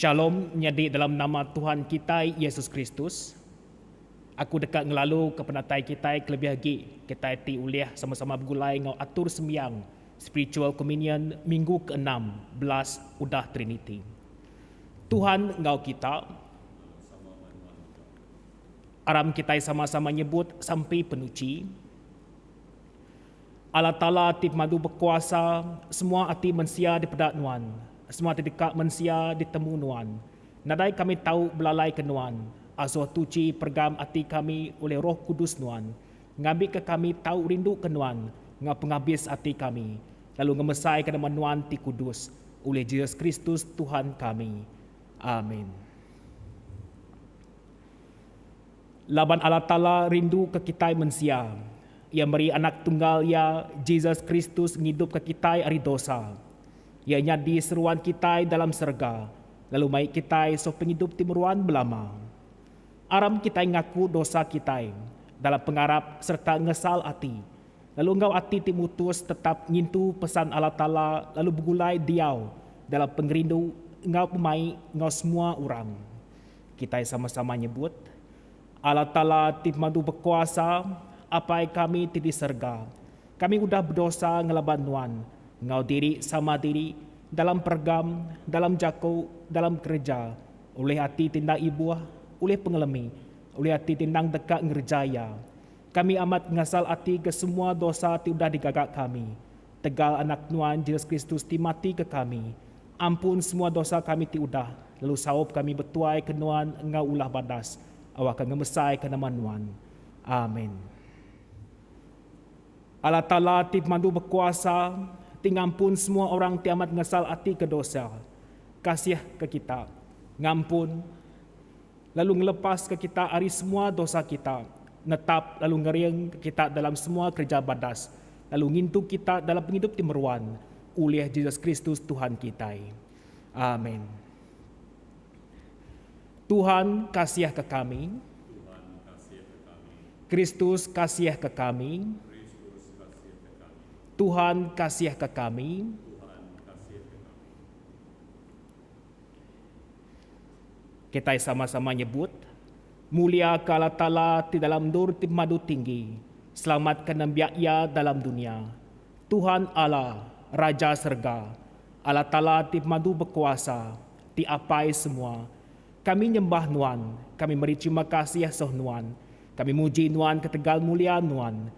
Shalom nyadi dalam nama Tuhan kita Yesus Kristus. Aku dekat ngelalu ke penatai kita kelebih lagi kita ti uliah sama-sama bergulai ngau atur sembiang spiritual communion minggu ke-16 udah Trinity. Tuhan ngau kita aram kita sama-sama nyebut sampai penuci. Allah Ta'ala tip madu berkuasa, semua hati manusia di pedak nuan, semua terdekat manusia ditemu nuan. Nadai kami tahu belalai ke nuan, asuh tuci pergam hati kami oleh Roh Kudus nuan. Ngambil ke kami tahu rindu ke nuan, ngau penghabis hati kami. Lalu ngemesai ke nama nuan ti kudus, oleh Yesus Kristus Tuhan kami. Amin. Laban Allah Ta'ala rindu ke kita manusia. Ia beri anak tunggal ia, Yesus Kristus ngidup ke kita hari dosa. Ia nyadi seruan kita dalam serga, lalu mai kita so penghidup timuruan belama. Aram kita ngaku dosa kita, dalam pengarap serta ngesal hati. Lalu engkau hati timutus tetap nyintu pesan Allah Ta'ala, lalu bergulai diau dalam pengerindu engkau pemai engkau semua orang. Kita sama-sama nyebut, Allah Ta'ala tip madu berkuasa, apa kami tidak serga. Kami udah berdosa ngelaban nuan. Ngau diri sama diri dalam pergam, dalam jako, dalam kerja. Oleh hati tindak ibu, oleh pengelemi, oleh hati tindang dekat ngerjaya. Kami amat ngasal hati ke semua dosa ti udah digagak kami. Tegal anak nuan Yesus Kristus ti mati ke kami. Ampun semua dosa kami ti udah. Lalu sawap kami betuai ke nuan ngau ulah badas. Awak ngemesai ke nama nuan. Amin. Allah Ta'ala tip mandu berkuasa, tingampun semua orang tiamat ngesal hati ke dosa. Kasih ke kita, ngampun, lalu ngelepas ke kita hari semua dosa kita. Netap lalu ngeriang ke kita dalam semua kerja badas. Lalu ngintu kita dalam penghidup timeruan. Oleh Yesus Kristus Tuhan kita. Amin. Tuhan kasih ke kami. Kristus kasih ke kami. Tuhan kasih ke kami. Kita sama-sama nyebut, mulia ke Allah Ta'ala di dalam nur ti madu tinggi, selamatkan nambiak ia dalam dunia. Tuhan Allah, Raja Serga, Allah Ta'ala ti madu berkuasa, ti apai semua. Kami nyembah nuan, kami beri terima kasih soh nuan, kami muji nuan ketegal mulia nuan.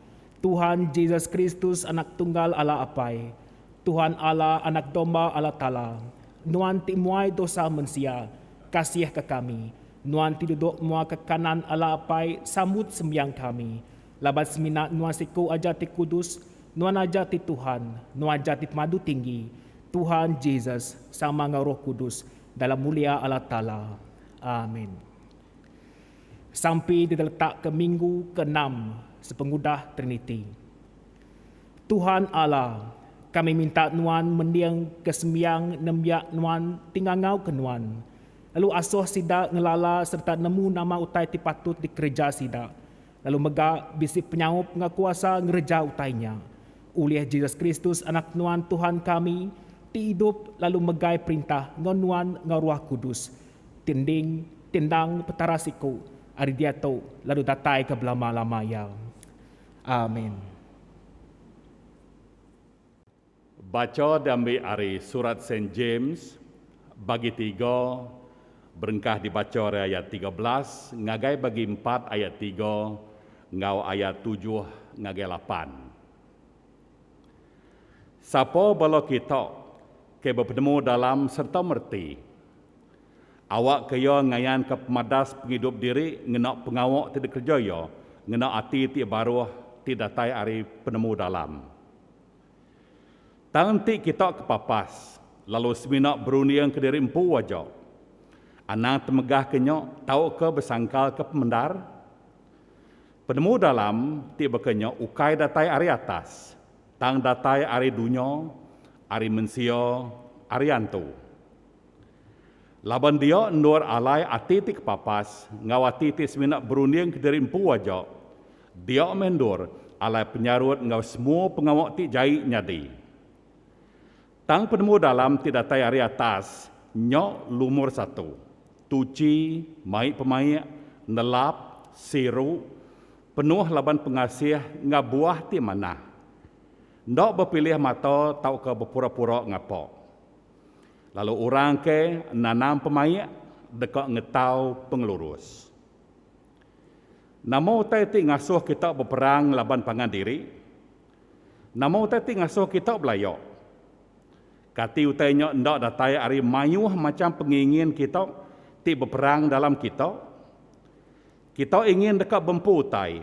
Tuhan Yesus Kristus anak tunggal Allah apai. Tuhan Allah anak domba Allah Ta'ala. Nuan ti muai dosa manusia. Kasih ke kami. Nuan ti duduk mua ke kanan Allah apai. Sambut sembiang kami. Labat seminat nuan siku aja ti kudus. Nuan aja ti Tuhan. Nuan aja ti madu tinggi. Tuhan Yesus sama ngau Roh Kudus. Dalam mulia Allah Ta'ala. Amin. Sampai diletak ke minggu ke-6 sepengudah Trinity. Tuhan Allah, kami minta nuan mendiang kesembiang nembiak nuan tinggal ngau ke nuan. Lalu asuh sida ngelala serta nemu nama utai ti patut dikerja sida. Lalu megak bisi penyaup ngakuasa ngereja utainya. Oleh Yesus Kristus anak nuan Tuhan kami, ti hidup lalu megai perintah ngon nuan ngau Roh Kudus. Tindang petara siku, ari dia tu lalu datai ke belama-lama ya. Amin. Baca diambil dari surat St. James bagi 3 berengkah dibaca dari ayat 13 ngagai bagi 4 ayat 3 ngau ayat 7 ngagai 8. Sapa bala kita ke bertemu dalam serta merti awak kaya ngayan ke pemadas penghidup diri ngenak pengawak tidak kerjaya ngenak hati ti baruh tidak datai hari penemu dalam. Tanti kita kepapas, lalu seminak beruniang ke diri empu wajak. Anak temegah kenyok, tahu ke bersangkal ke pemendar. Penemu dalam, tiba kenyok, ukai datai hari atas. Tang datai hari dunia, hari mensia, hari antu. Laban dia, nur alai ati ti kepapas, ngawati ti seminak beruniang ke diri empu wajak. Dia mendur alai penyarut ngau semua pengawak ti jai nyadi. Tang penemu dalam ti datai hari atas, nyok lumur satu. Tuci, mai pemayak, nelap, siru, penuh laban pengasih, ngabuah ti mana. Ndok berpilih mata tau ke berpura-pura ngapo. Lalu orang ke nanam pemayak, dekat ngetau pengelurus. Namo tadi ngasuh kita berperang laban pangan diri. Namo tadi ngasuh kita belayok. Kati utainya ndak datai ari mayuh macam pengingin kita ti berperang dalam kita. Kita ingin dekat bempu utai.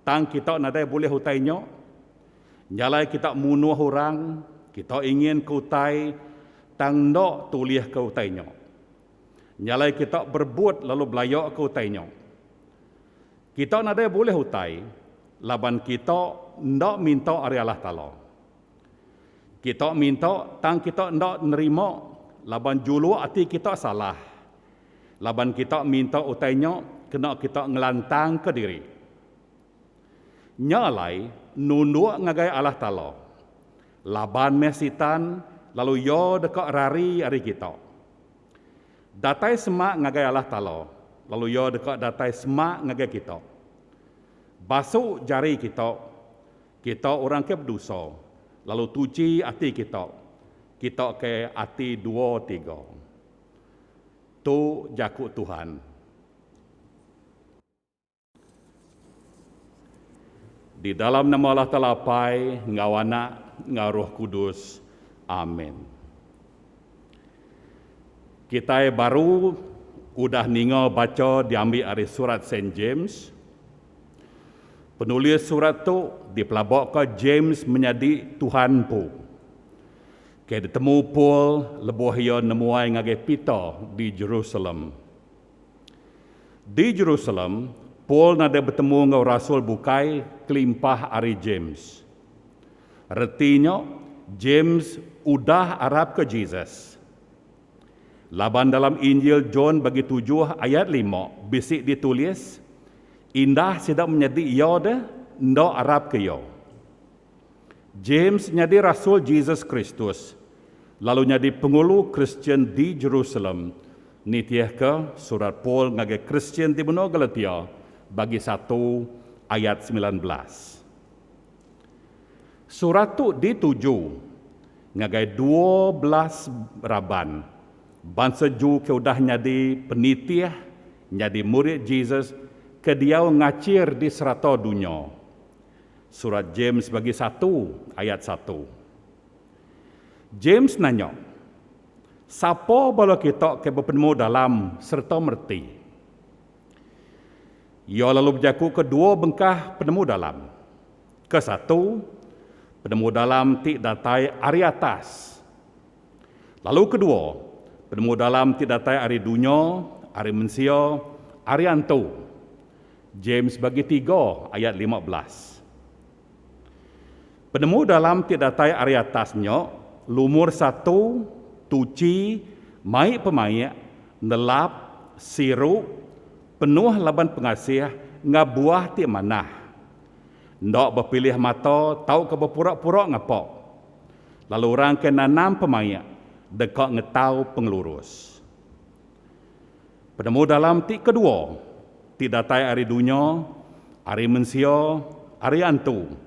Tang kita nadai boleh utainya. Nyalai kita munuh orang. Kita ingin ke utai. Tang ndak tuliah ke utainya. Nyalai kita berbuat lalu belayok ke utainya. Kita nadai boleh utai. Laban kita ndak minta ari Allah Ta'ala. Kita minta tang kita ndak nerima laban julu hati kita salah. Laban kita minta utainya kena kita ngelantang ke diri. Nyalai nunduk ngagai Allah Ta'ala. Laban mesitan lalu yo dekat rari hari kita. Datai semak ngagai Allah Ta'ala. Lalu yo dekat datai semak ngagai kita. Basuh jari kita. Kita orang ke berdosa. Lalu tuci hati kita. Kita ke hati 2, 3. Tu jakut Tuhan. Di dalam nama Allah Ta'ala Pai, ngawana, ngaruh kudus. Amin. Kita baru udah ningo baca diambil dari surat St. James. Penulis surat tu dipelabak ke James menjadi Tuhan pu. Ke ditemu Paul lebuh ia nemuai ngagai Peter di Jerusalem. Di Jerusalem, Paul nada bertemu dengan Rasul bukai kelimpah ari James. Artinya, James udah Arab ke Jesus. Laban dalam Injil John bagi 7 ayat 5, bisik ditulis, indah sedang menjadi ia dah, ndak Arab ke ia. James jadi Rasul Jesus Kristus, lalu jadi pengulu Kristian di Jerusalem. Nitiah ke surat Paul ngagai Kristian di benua Galatia bagi 1 ayat 19. Surat tu dituju ngagai 12 raban. Bangsa Ju ke udah jadi penitiah, jadi murid Jesus, ke dia ngacir di serata dunia. Surat James bagi 1 ayat 1. James nanya, siapa bala kita ke bertemu dalam serta merti? Ia lalu berjaku kedua bengkah penemu dalam. Ke-1, penemu dalam ti datai ari atas. Lalu kedua, penemu dalam ti datai ari dunia, ari mensia, ari antu. James bagi 3 ayat 15. Penemu dalam ti datai ari atasnya, lumur 1, tuci, mai pemayak, nelap, siru, penuh laban pengasih, ngabuah ti manah. Ndak berpilih mata, tahu ke berpura-pura ngapa. Lalu orang ke nanam pemayak, dekat ngetau pengelurus. Penemu dalam ti kedua, ti datai ari dunia, ari mensia, ari antu.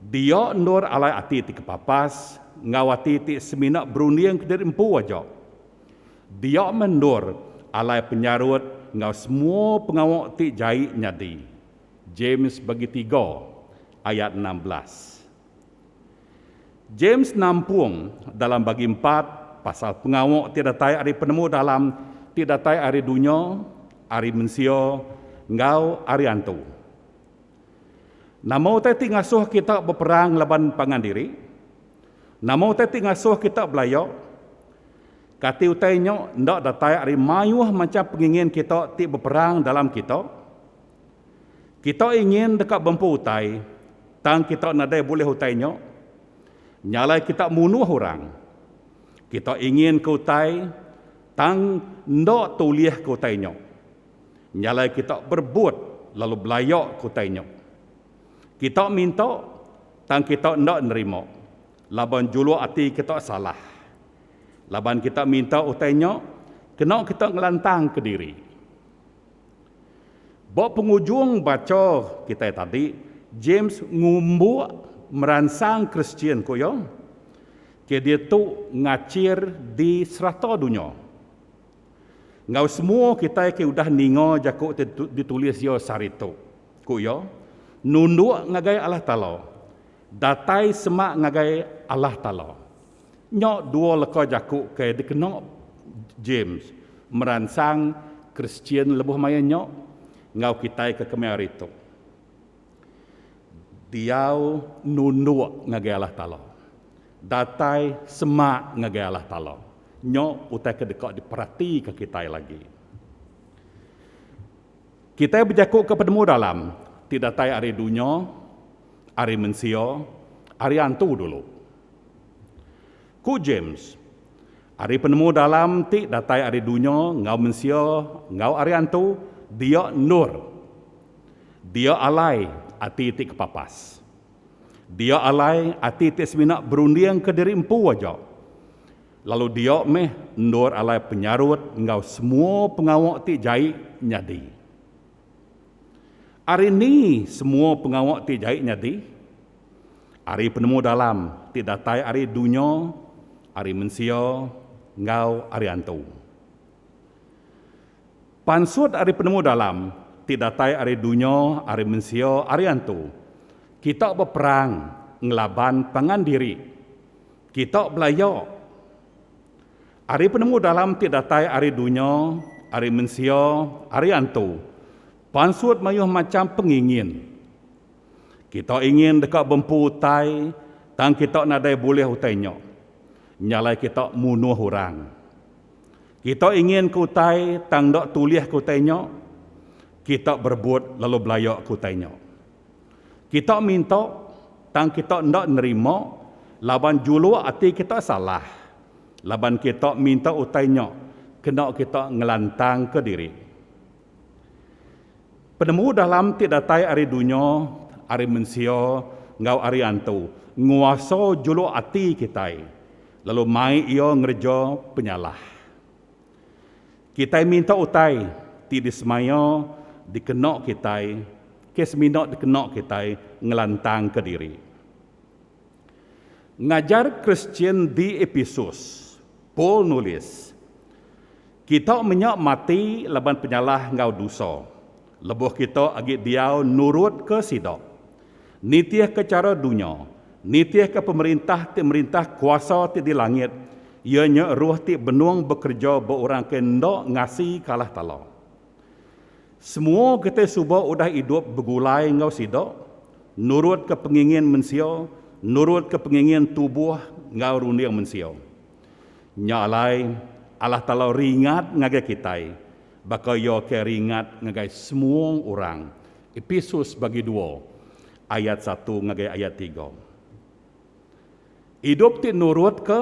Dia nur alai ati ti kepapas, ngawati ti seminak beruniang kediri empu wajak. Dia mendur alai penyarut ngau semua pengawak ti jai nyadi. James bagi 3 ayat 16. James nampung dalam bagi 4 pasal pengawak ti datai ari penemu dalam ti datai ari dunia, ari mensia, ngau ari antu. Namo tadi ngasuh kita berperang laban pangan diri. Namo tadi ngasuh kita belayok. Kati utainya ndak datai ari mayuh macam pengingin kita ti berperang dalam kita. Kita ingin dekat bempu utai. Tang kita nadai boleh utainya. Nyalai kita munuh orang. Kita ingin ke utai. Tang ndak tuliah ke utainya. Nyalai kita berbuat lalu belayok ke utainya. Kita minta, tang kita ndak nerima. Laban julu hati kita salah. Laban kita minta utainya, kena kita ngelantang ke diri. Bawa penghujung baca kita tadi, James ngumbuk merangsang Kristian koyo, ke dia tu ngacir di serata dunia. Ngau semua kita ke udah ningo jakuk ditulis yo sarito. Koyo, nunduk ngagai Allah Ta'ala. Datai semak ngagai Allah Ta'ala. Nyok dua leka jakuk ke dikenok James merangsang Kristian lebih maya nyok ngau kita ke kemari itu. Diau nunduk ngagai Allah Ta'ala. Datai semak ngagai Allah Ta'ala. Nyok utai ke dekat diperhati ke kita lagi. Kita berjakuk ke pedemu dalam. Tidak tay hari dunia, hari mensia, hari antu dulu. Ku James, hari penemu dalam ti datai hari dunia, ngau mensia, ngau hari antu, dia nur. Dia alai ati ti kepapas. Dia alai ati ti semina berundiang ke diri empu wajak. Lalu dia nur alai penyarut, ngau semua pengawak ti jai nyadi. Hari ini semua pengawak ti jai nyadi. Hari penemu dalam ti datai hari dunia, hari mensia, ngau hari antu. Pansut hari penemu dalam ti datai hari dunia, hari mensia, hari antu. Kita berperang ngelaban pangan diri. Kita belayak. Hari penemu dalam ti datai hari dunia, hari mensia, hari antu. Pansut mayuh macam pengingin. Kita ingin dekat bempu utai, tang kita nadai boleh utainya. Nyalai kita munuh orang. Kita ingin ke utai, tang dak tulis ke utainya. Kita berbuat lalu belayak ke utainya. Kita minta, tang kita ndak nerima, laban julu hati kita salah. Laban kita minta utainya, kena kita ngelantang ke diri. Penemu dalam ti datai hari dunia, hari mensia, ngau hari antu, nguasa julu hati kita. Lalu mai ia ngerja penyalah. Kita minta utai, ti disemaya, dikenok kita, kesminok dikenok kita, ngelantang ke diri. Ngajar Kristian di Efesus, Paul nulis, kita menyak mati laban penyalah ngau dosa. Lebuh kita agak diau nurut ke sidak. Nitiah ke cara dunia. Nitiah ke pemerintah kuasa ti di langit. Ianya ruh ti benuang bekerja berorang ke ndak ngasi kalah tala. Semua kita subuh udah hidup begulai ngau sidak. Nurut ke pengingin mensia. Nurut ke pengingin tubuh ngau rundiang mensia. Nyalai Allah Ta'ala ringat ngagai kita. Bakal yo keringat ngagai semua orang. Efesus bagi 2 ayat 1 ngagai ayat 3. Hidup ti nurut ke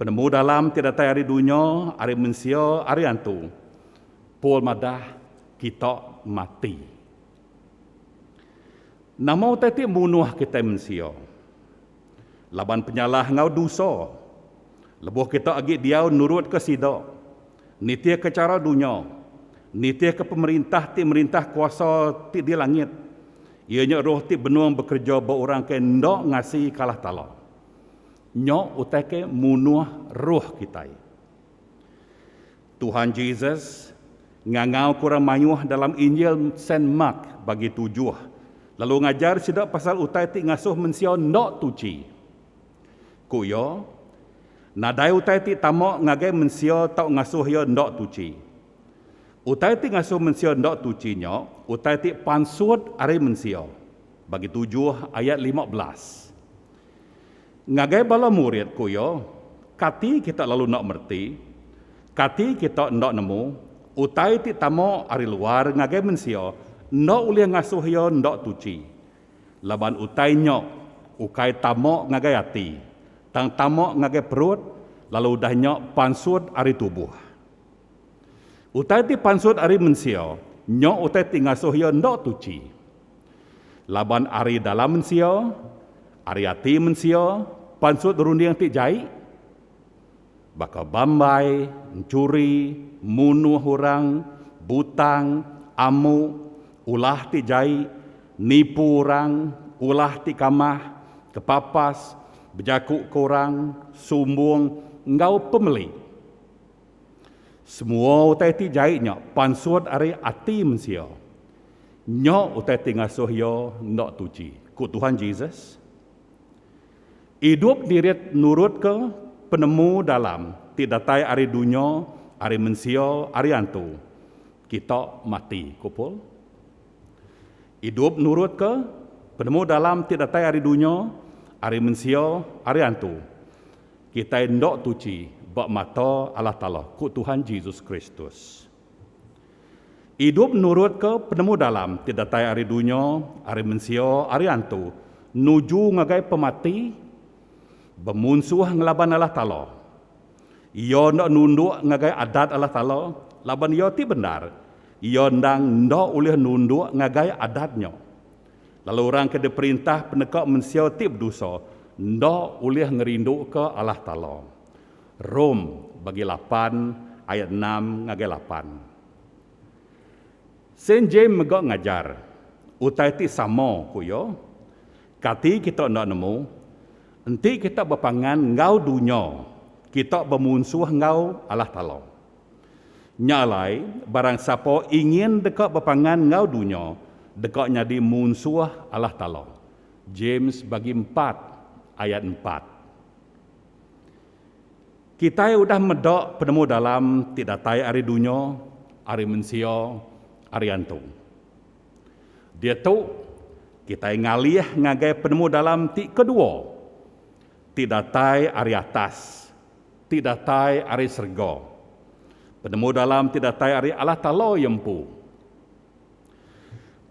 penemu dalam tidak hari dunia, hari mensia, hari antu. Paul madah kita mati. Nama utai munuh kita mensia. Laban penyalah ngau dosa. Lebuh kita agi dia nurut ke sidak. Nitia ke cara dunia, nitia ke pemerintah ti merintah kuasa ti di langit. Ianya roh ti benuang bekerja berorang ke ndak ngasi kalah tala. Nyok utai ke munuh roh kita. Tuhan Yesus ngangau kurang mayuh dalam Injil Saint Mark bagi 7. Lalu ngajar sidak pasal utai ti ngasuh mensia ndak tuci. Kuyo nadai utai ti tamak ngagai mensia tau ngasuh ya ndak tuci. Utai ti ngasuh mensia ndak tucinya, utai ti pansut ari mensia. Bagi 7 ayat 15. Ngagai bala murid kuyo, kati kita lalu nak merti, kati kita ndak nemu, utai ti tamak ari luar ngagai mensia, ndak ulih ngasuh ya ndak tuci. Laban utai nyok, ukai tamak ngagai hati. Tang tamak ngagai perut, lalu dah nyok pansut ari tubuh. Utai ti pansut ari mensia, nyok utai ti ngasuh ya ndak tuci. Laban ari dalam mensia, ari hati mensia, pansut rundiang ti jai. Bakal bambai, mencuri, munuh orang, butang, amu, ulah ti jai, nipu orang, ulah ti kamah, kepapas, berjakuk korang, sumbung, ngau pemeli. Semua utai ti jainya pansuat are ati manusia. Nyok utai ti ngasuh yo ndok tuci. Ku Tuhan Jesus. Hidup dirit nurut ke penemu dalam tidak datai are dunia, are manusia, are antu. Kita mati, kupul. Hidup nurut ke penemu dalam tidak datai are dunia, are manusia, are antu. Kita ndok tuci bak mata Allah Ta'ala, ku Tuhan Yesus Kristus. Hidup nurut ke penemu dalam, tidak tay hari dunia, hari manusia, hari antu, nuju ngagai pemati, bermunsuh ngelaban Allah Ta'ala. Ia nak nunduk ngagai adat Allah Ta'ala, laban ia ti benar. Ia ndang ndak oleh nunduk ngagai adatnya. Lalu orang ke diperintah penekak manusia ti berdosa, ndak oleh ngerindu ke Allah Ta'ala. Rom bagi 8 ayat 6 ngagai 8. Saint James megak ngajar, utai ti sama kuyo. Kati kita ndak nemu, enti kita berpangan ngau dunia, kita bermunsuh ngau Allah Ta'ala. Nyalai barang siapa ingin dekat berpangan ngau dunia, dekatnya di munsuh Allah Ta'ala. James bagi 4 ayat 4. Kita sudah medok penemu dalam tidak tay hari dunia, hari manusia, hari antu. Dia tu kita ngalih ngagai penemu dalam ti kedua. Tidak tay hari atas, tidak tay hari serga. Penemu dalam tidak tay hari Allah Ta'ala yang pu.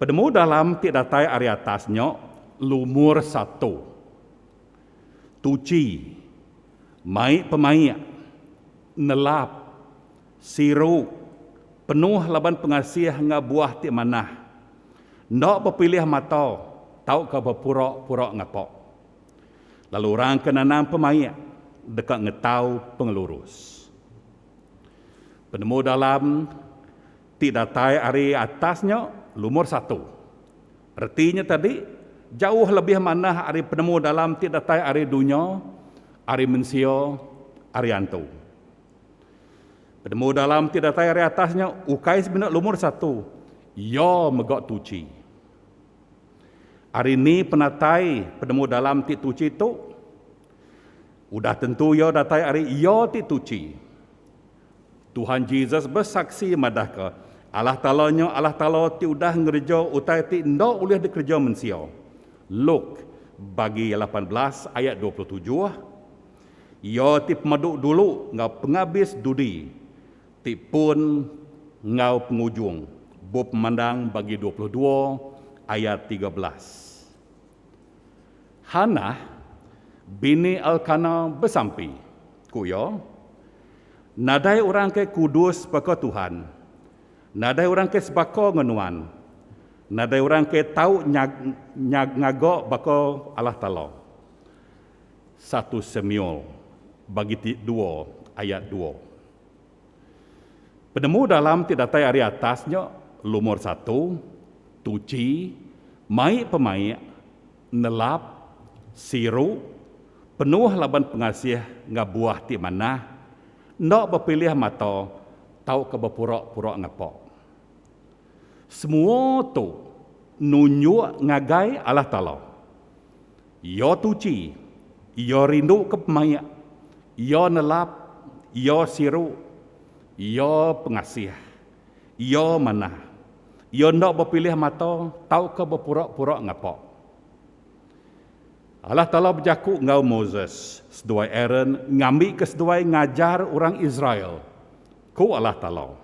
Penemu dalam tidak tay hari atasnya lumur 1. Tuci, mai pemaik, nelap, siru, penuh laban pengasih ngah buah ti manah. Ndak berpilih mata, tau ke berpurok-purok ngapok. Lalu orang kenanam pemaik, dekat ngetau pengelurus. Penemu dalam tidak tay hari atasnya lumur 1. Artinya tadi jauh lebih manah hari penemu dalam tidak tay hari dunia, hari manusia, hari antu. Penemu dalam tidak tay hari atasnya ukai sebenar lumur 1. Ya megak tuci. Hari ini penatai penemu dalam ti tuci itu udah tentu ya datai hari ya ti tuci. Tuhan Yesus bersaksi madah ke Allah Ta'ala-nya Allah Ta'ala ti udah ngerja utai ti ndak boleh dikerja manusia. Luke bagi 18 ayat 27. Ia ti pemaduk dulu ngau penghabis dudi. Ti pun ngau pengujung. Bu pemandang bagi 22 ayat 13. Hannah bini Elkana bersampi. Kuyo. Nadai orang ke kudus baka Tuhan. Nadai orang ke sebaka ngenuan. Nadai orang ke tahu ngagok baka Allah Ta'ala. 1 Samuel bagi 2 ayat 2. Penemu dalam tidak tay hari atasnya lumur 1, tuci, mai pemaik, nelap, siru, penuh laban pengasih ngabuah ti manah, ndak berpilih mata, tau ke berpurok-purok ngapok. Semua tu nunjuk ngagai Allah Ta'ala. Ia tuci, ia rindu ke pemaik, ia nelap, ia siru, ia pengasih, ia manah. Ia ndak berpilih mata, tau ke berpurok-purok ngapok. Allah Ta'ala berjakuk ngau Moses, seduai Aaron, ngambil ke seduai ngajar orang Israel. Ku Allah Ta'ala.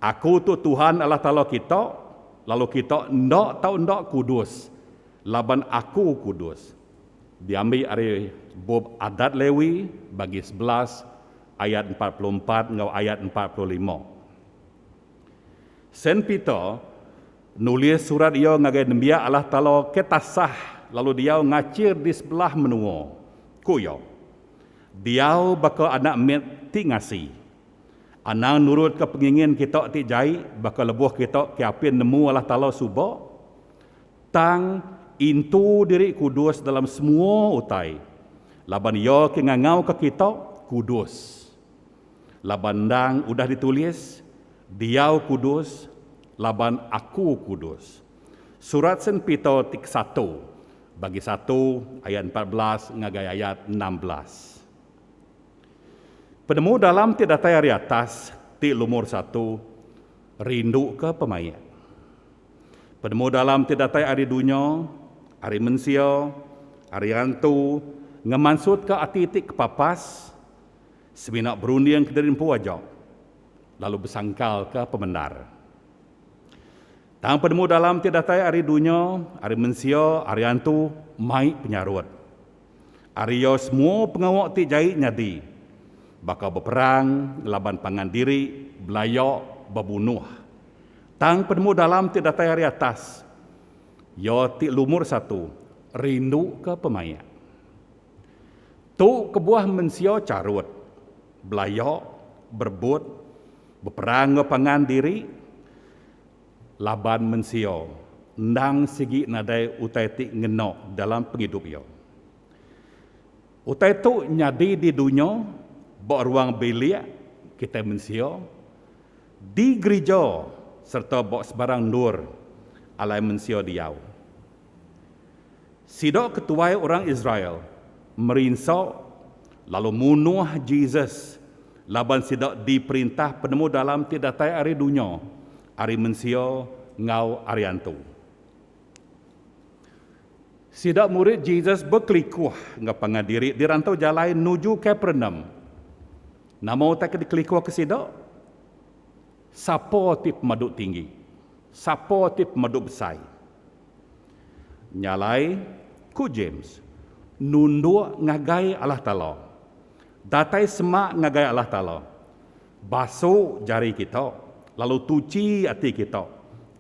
Aku tu Tuhan Allah Ta'ala kita, lalu kita ndak tahu ndak kudus. Laban aku kudus. Diambil dari bab adat Lewi bagi 11 ayat 44 ngau ayat 45. Saint Peter nulis surat ia ngagai nembia Allah Ta'ala ketasah lalu dia ngacir di sebelah menua. Kuyo. Diau bakal anak met ti ngasi. Anang nurut ke pengingin kita ti jai bakal lebuh kita ke apin nemu Allah Ta'ala subo. Tang intu diri kudus dalam semua utai. Laban yo ke ngangau ke kita kudus. Laban dang udah ditulis diau kudus, laban aku kudus. Surat Sen Pito tik 1 bagi 1 ayat 14 ngagai ayat 16. Penemu dalam ti datai hari atas ti lumur 1 rindu ke pemayat. Penemu dalam ti datai hari dunia, hari mensio, hari hantu, ngemansut ke ati ti kepapas, sebinak berunding ke dari wajak, lalu bersangkal ke pemendar. Tang penemu dalam ti datai hari dunia, hari mensio, hari hantu, mai penyarut. Hari yo semua pengawak ti jai nyadi, bakal berperang, laban pangan diri, belayok, berbunuh. Tang penemu dalam ti datai hari atas, yo ti lumur 1, rindu ke pemayat. Tu kebuah mensio carut, belayok, berbut, berperang ngepangan diri, laban mensio, ndang segi nadai utai ti ngenok dalam penghidup yo. Utai tu nyadi di dunia, bok ruang belia kita mensio, di gereja serta bok sebarang nur alai mensio diau. Sidok ketuai orang Israel merinsau lalu munuh Jesus. Laban sidak diperintah penemu dalam ti datai hari dunia, hari mensio ngau ariantu. Sidak murid Jesus berkelikuh ngapangan diri di rantau jalan nuju Kapernaum. Nama utak dikelikuh ke sidak? Sapo tip maduk tinggi, sapo tip maduk besai. Nyalai ku James nunduk ngagai Allah Ta'ala. Datai semak ngagai Allah Ta'ala. Basuh jari kita, lalu tuci hati kita.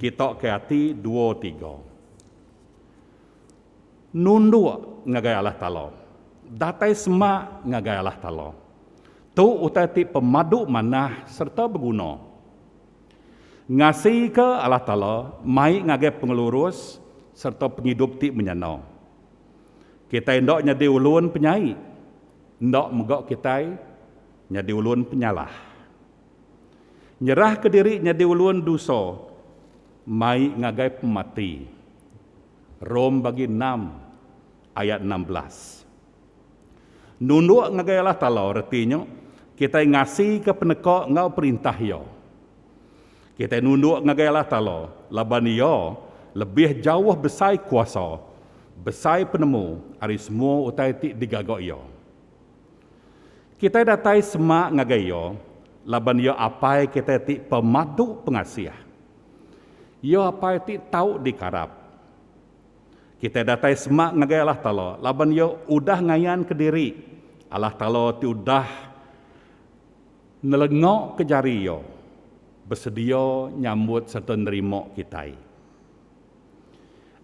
Kita ke hati 2-3. Nunduk ngagai Allah Ta'ala. Datai semak ngagai Allah Ta'ala. Tu utati pemaduk manah serta berguna. Ngasih ke Allah Ta'ala, mai ngagai pengelurus serta penghidup ti menyenang. Kita hendak nyadi ulun penyai. Ndak megak kita nyadi ulun penyalah. Nyerah ke diri nyadi ulun dosa, mai ngagai pemati. Rom bagi 6 ayat 16. Nunduk ngagai Allah Ta'ala artinya kita ngasih ke penekak ngau perintah yo. Kita nunduk ngagai Allah Ta'ala, laban yo lebih jauh besai kuasa, besai penemu, hari semua utai ti digagak yo. Kita datai semak ngagai yo, laban yo apai kita ti pemadu pengasiah. Yo apai ti tau dikarap. Kita datai semak ngagai Allah Ta'ala, laban yo udah ngayan ke diri. Allah Ta'ala ti udah nelengok ke jari yo, bersedia nyambut serta nerima kita.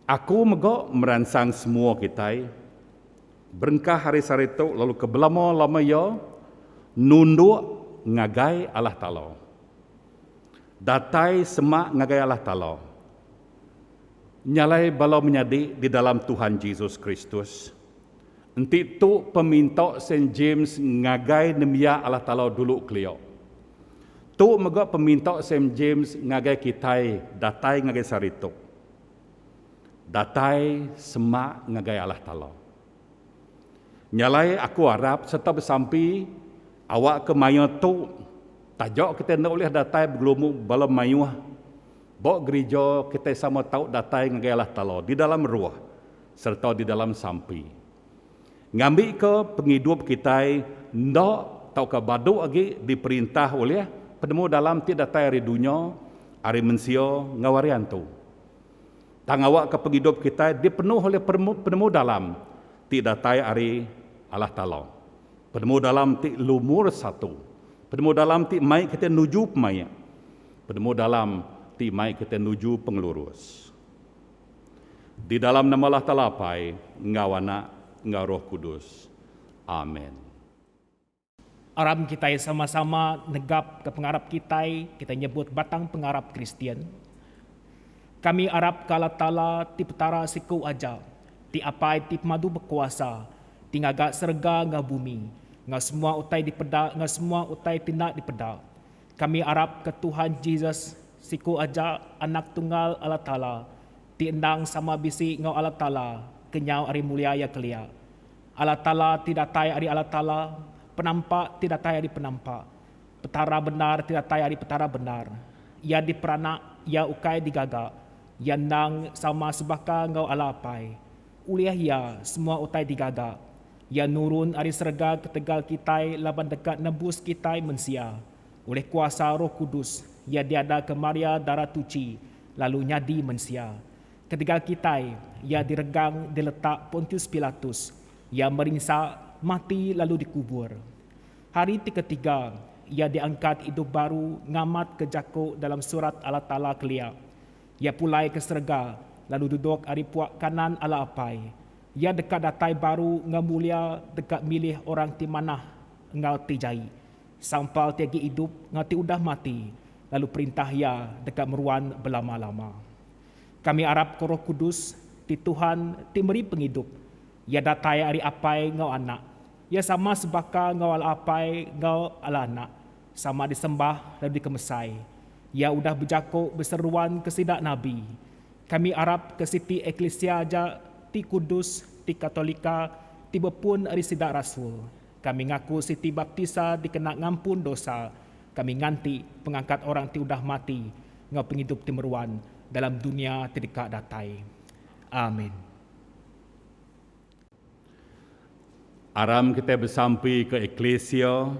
Aku megok meransang semua kita, berengkah hari sarito lalu kebelama-lama yo nunduk ngagai Allah Ta'ala. Datai semak ngagai Allah Ta'ala. Nyalai balau menyadi di dalam Tuhan Yesus Kristus. Enti tu peminta Saint James ngagai nemia Allah Ta'ala dulu kelio. Tu megak peminta Saint James ngagai kitai, datai ngagai sarito. Datai semak ngagai Allah Ta'ala. Nyalai aku harap serta bersampi awak ke maya tu tajak kita nak oleh datai bergelumu balam mayuh. Bok gereja kita sama tahu datai ngagai Allah Ta'ala di dalam ruah serta di dalam sampi. Ngambil ke penghidup kita ndak tau ke baduk lagi diperintah oleh penemu dalam ti datai hari dunia, hari mensio ngawarian tu. Tang awak ke penghidup kita dipenuh oleh penemu dalam ti datai hari Allah Ta'ala. Penemu dalam ti lumur 1. Penemu dalam ti mai kita nuju pemaya. Penemu dalam ti mai kita nuju pengelurus. Di dalam nama Allah Ta'ala pai, ngau anak, ngau Roh Kudus. Amin. Aram kita sama-sama negap ke pengarap kita nyebut batang pengarap Kristian. Kami arap ke Allah Ta'ala ti petara siku aja, ti apai ti madu berkuasa, ti ngagak serga nga bumi, nga semua utai di peda, nga semua utai tindak di peda. Kami arap ke Tuhan Yesus siku aja anak tunggal Allah Ta'ala, ti endang sama bisi ngau Allah Ta'ala, kenyau ari mulia ya kelia. Allah Ta'ala tidak tay ari Allah Ta'ala, penampak tidak tay ari penampak, petara benar tidak tay ari petara benar. Ia diperanak, ia ukai digagak, ia nang sama sebaka ngau Allah apai. Uliah ia semua utai digagak, ia nurun ari serga ketegal kitai laban dekat nebus kitai mensia. Oleh kuasa Roh Kudus, ia diada ke Maria darah tuci, lalu nyadi mensia. Ketegal kitai, ia diregang diletak Pontius Pilatus, ia merinsak, mati lalu dikubur. Hari ketiga, ia diangkat hidup baru ngamat ke jako dalam surat Allah Ta'ala kelia. Ia pulai ke serga, lalu duduk ari puak kanan Allah apai. Ia dekat datai baru ngamulia dekat milih orang ti manah ngau ti jai. Sampal tiagi hidup ngau ti udah mati, lalu perintah ia dekat meruan belama-lama. Kami arap ke Roh Kudus, ti Tuhan ti meri penghidup. Ia datai ari apai ngau anak. Ia sama sebaka ngau ala apai ngau ala anak. Sama disembah lalu dikemesai. Ia udah berjako berseruan ke sidak Nabi. Kami arap ke Siti Eklesia aja ti Kudus, ti Katolika, ti bepun ari sidak Rasul. Kami ngaku Siti Baptisa dikena ngampun dosa. Kami nganti pengangkat orang ti udah mati, ngau penghidup ti meruan dalam dunia tidak datai. Amin. Aram kita bersampai ke Eklesia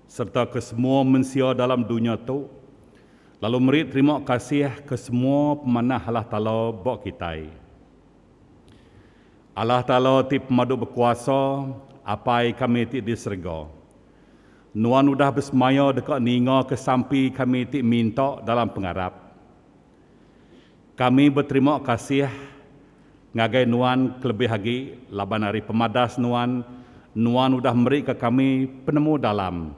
serta ke semua manusia dalam dunia tu. Lalu meri terima kasih ke semua pemanah Allah Ta'ala bok kita. Allah Ta'ala ti pemadu berkuasa, apai kami ti diserga. Nuan udah bersemaya dekat ninga ke sampi kami ti minta dalam pengarap. Kami berterima kasih ngagai nuan kelebih lagi laban hari pemadas nuan udah meri ke kami penemu dalam.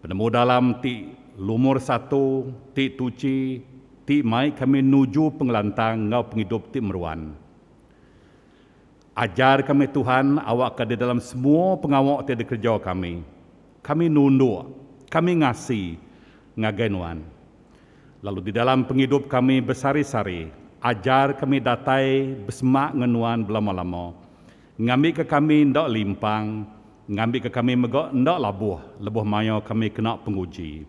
Penemu dalam ti lumur satu, ti tuci, ti mai kami nuju pengelantang ngau penghidup ti meruan. Ajar kami Tuhan awak ke di dalam semua pengawak ti kerja kami. Kami nunduk, kami ngasih ngagai nuan. Lalu di dalam penghidup kami bersari-sari, ajar kami datai bersemak ngenuan belama-lama. Ngambil ke kami ndak limpang, ngambil ke kami megak ndak labuh, lebuh maya kami kena penguji.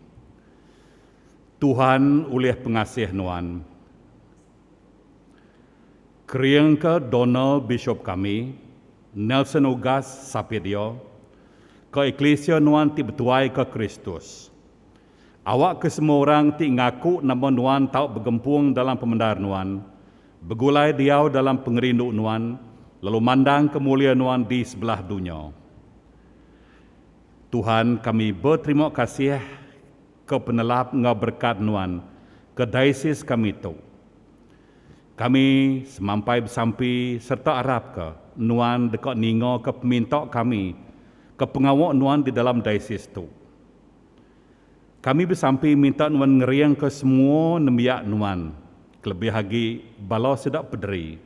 Tuhan oleh pengasih nuan. Kriang ke Donald Bishop kami, Nelson August Sapidio, ke Eklesia nuan ti betuai ke Kristus. Awak ke semua orang ti ngaku nama nuan tau bergempung dalam pemendar nuan, begulai diau dalam pengerindu nuan, lalu mandang kemuliaan nuan di sebelah dunia. Tuhan kami berterima kasih ke penelap ngau berkat nuan, ke diosis kami tu. Kami semampai bersampi serta harap ke nuan dekat ningo ke peminta kami, ke pengawak nuan di dalam diosis tu. Kami bersampi minta nuan ngeriang ke semua nembiak nuan, kelebih lagi balau sedap pederi.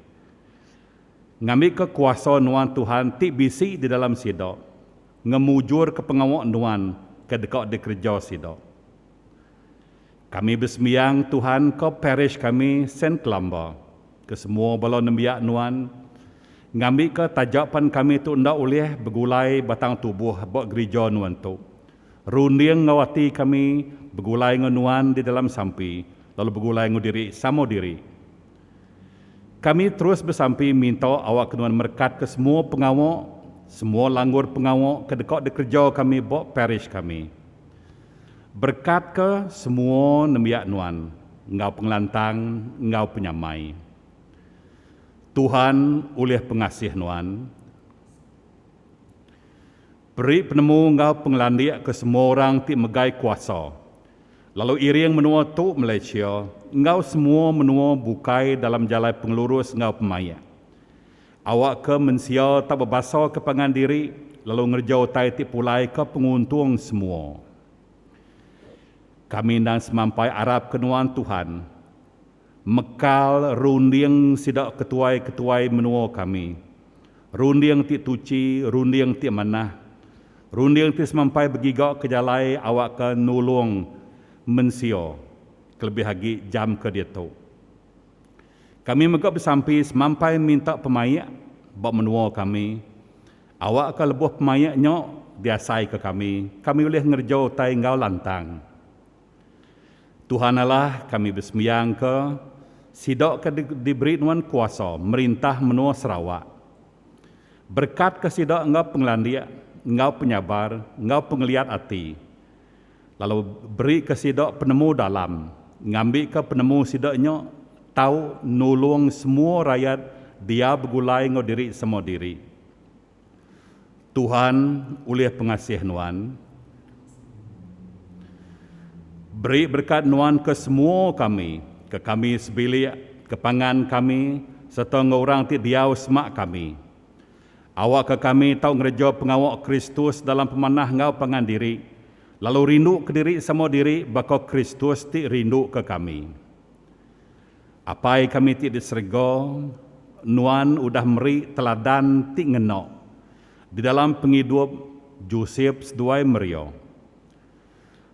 Ngambil ke kuasa nuan Tuhan ti bisi di dalam sidok, ngemujur ke pengawak nuan ke dekat di kerja sidok. Kami bersembiang Tuhan ke parish kami Saint Columba, ke semua balau nembiak nuan, ngambil ke tajapan kami tu ndak oleh bergulai batang tubuh buat gereja nuan tu. Runding ngawati kami bergulai nuan di dalam sampi, lalu bergulai diri samo diri. Kami terus bersampi minta awak kenuan merkat ke semua pengawak, semua langgur pengawak ke dekat di kerja kami buat parish kami. Berkat ke semua nembiak nuan, ngau pengelantang, ngau penyamai. Tuhan oleh pengasih nuan, beri penemu ngau pengelandik ke semua orang ti megai kuasa. Lalu iring menua tu Malaysia, ngau semua menua bukai dalam jalan pengelurus ngau pemaya. Awak ke mensia tak berbasa ke pangan diri, lalu ngerjau tai ti pulai ke penguntung semua. Kami dan semampai Arab kenuan Tuhan, mekal runding sidak ketuai-ketuai menua kami. Runding ti tuci, runding ti manah. Runding ti semampai begigak kejalai awak ke nulung mensio. Kelebih lagi jam ke dia tu. Kami megak bersampai semampai minta pemayak buat menua kami. Awak ke lebuh pemayaknya diasai ke kami. Kami boleh ngerjau tai ngau lantang. Tuhan Allah kami bersembayang ke sidak ke diberi nuan kuasa merintah menua Sarawak. Berkat ke sidak engkau penglandia, engkau penyabar, engkau pengeliat hati. Lalu beri ke sidak penemu dalam, ngambil ke penemu sidaknya tahu nulung semua rakyat dia bergulai ngau diri semua diri. Tuhan oleh pengasih nuan, beri berkat nuan ke semua ke kami sebilik, ke pangan kami, serta orang ti diau semak kami. Awak ke kami tahu ngereja pengawak Kristus dalam pemanah ngau pangan diri, lalu rindu ke diri semua diri, bakal Kristus ti rindu ke kami. Apai kami ti diserga, nuan udah meri teladan ti ngenok, di dalam penghidup Joseph seduai Maria.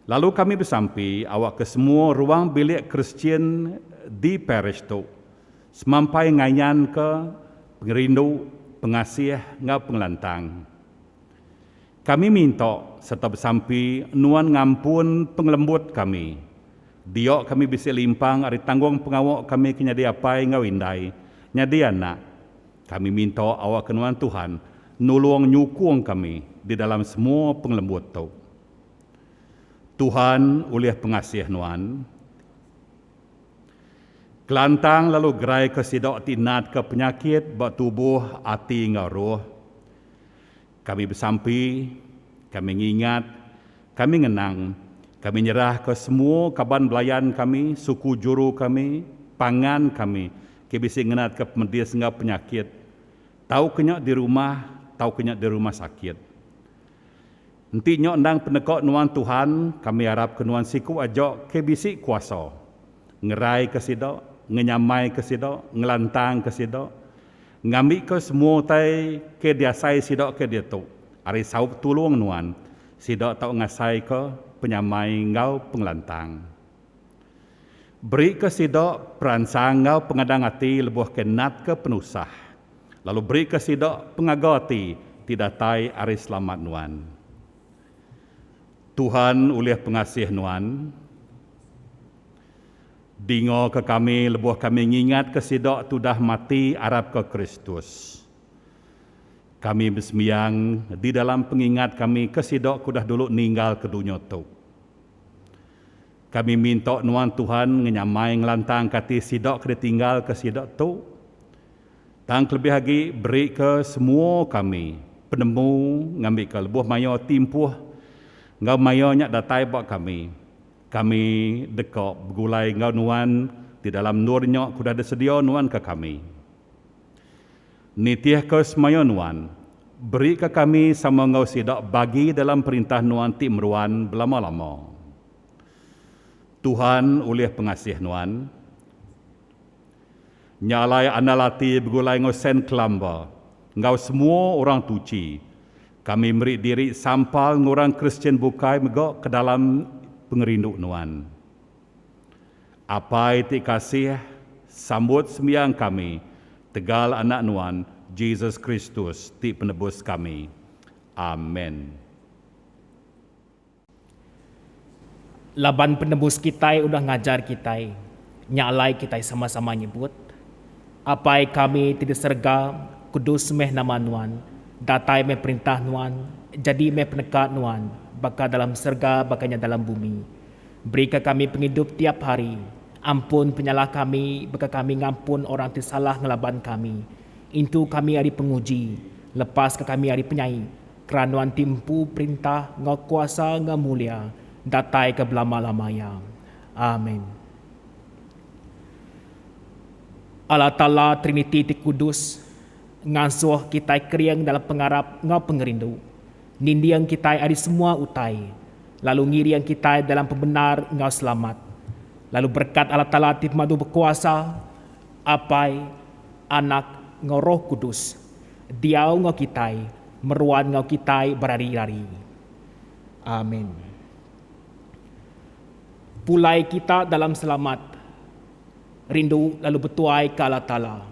Lalu kami bersampai awak ke semua ruang bilik Kristian di parish tu. Semampai ngayan ke pengerindu, pengasih ngau pengelantang. Kami minta serta bersampai nuan ngampun pengelembut kami. Dia kami bisa limpang ari tanggung pengawak kami kenyadi apai ngau indai. Nyadi anak. Kami minta awak kenuan Tuhan nulung nyukung kami di dalam semua pengelembut tu. Tuhan oleh pengasih nuan, kelantang lalu gerai ke sidak tinat ke penyakit buat tubuh hati ngaruh. Kami bersampai, kami ngingat, kami ngenang, kami nyerah ke semua kaban belayan kami, suku juru kami, pangan kami, kebisi ngenat ke medis ngau penyakit. Tahu kenyak di rumah, tahu kenyak di rumah sakit. Nanti nyok ndang penekok nuan Tuhan, kami harap ke nuan siku ajak kebisi kuasa. Ngerai ke sidak, ngenyamai ke sidak, ngelantang ke sidak. Ngambil ke semua tai ke diasai sidak ke dia tu. Ari saup tulung nuan, sidak tau ngasai ke penyamai ngau pengelantang. Beri ke sidak peransang ngau pengadang hati lebuh kenat ke penusah. Lalu beri ke sidak pengagati tidak tai ari selamat nuan. Tuhan oleh pengasih nuan, dingo ke kami, lebuh kami ngingat ke sidak tu dah mati Arab ke Kristus. Kami bersembayang di dalam pengingat kami ke sidak ku dah dulu ninggal ke dunia tu. Kami minta nuan Tuhan ngenyamai ngelantang kati sidak ke tinggal ke sidak tu. Tang lebih lagi beri ke semua kami penemu ngambil ke lebuh mayo timpuh ngau mayonya datai buat kami. Kami dekok bergulai ngau nuan di dalam nurnya kuda ada sedia nuan ke kami. Nitiah ke semayo nuan, beri ke kami sama ngau sidak bagi dalam perintah nuan ti meruan belama-lama. Tuhan oleh pengasih nuan, nyalai analati bergulai ngau sen kelamba, ngau semua orang tuci. Kami beri diri sampal ngorang Kristian bukai megok ke dalam pengerindu nuan. Apa itu kasih sambut sembiang kami, tegal anak nuan, Jesus Kristus, ti penebus kami. Amin. Laban penebus kita udah ngajar kita, nyalai kita sama-sama nyebut. Apai kami tidak serga, kudus meh nama nuan, datai meh perintah nuan, jadi meh penekat nuan, baka dalam serga, bakanya dalam bumi. Beri ke kami penghidup tiap hari, ampun penyalah kami, baka kami ngampun orang yang salah ngelaban kami. Itu kami hari penguji, lepas ke kami hari penyai, keranuan timpu perintah, ngau kuasa, ngau mulia, datai ke belama-lamanya. Amin. Allah Ta'ala Trinity ti Kudus, ngasuh kita kriang dalam pengarap ngau pengerindu. Nindiang kita ada semua utai, lalu ngiriang kita dalam pembenar ngau selamat. Lalu berkat Allah Ta'ala ti madu berkuasa, apai, anak ngau roh kudus, diau ngau kitai, meruan ngau kitai berari-ari. Amin. Pulai kita dalam selamat, rindu lalu bertuai ke Allah Ta'ala.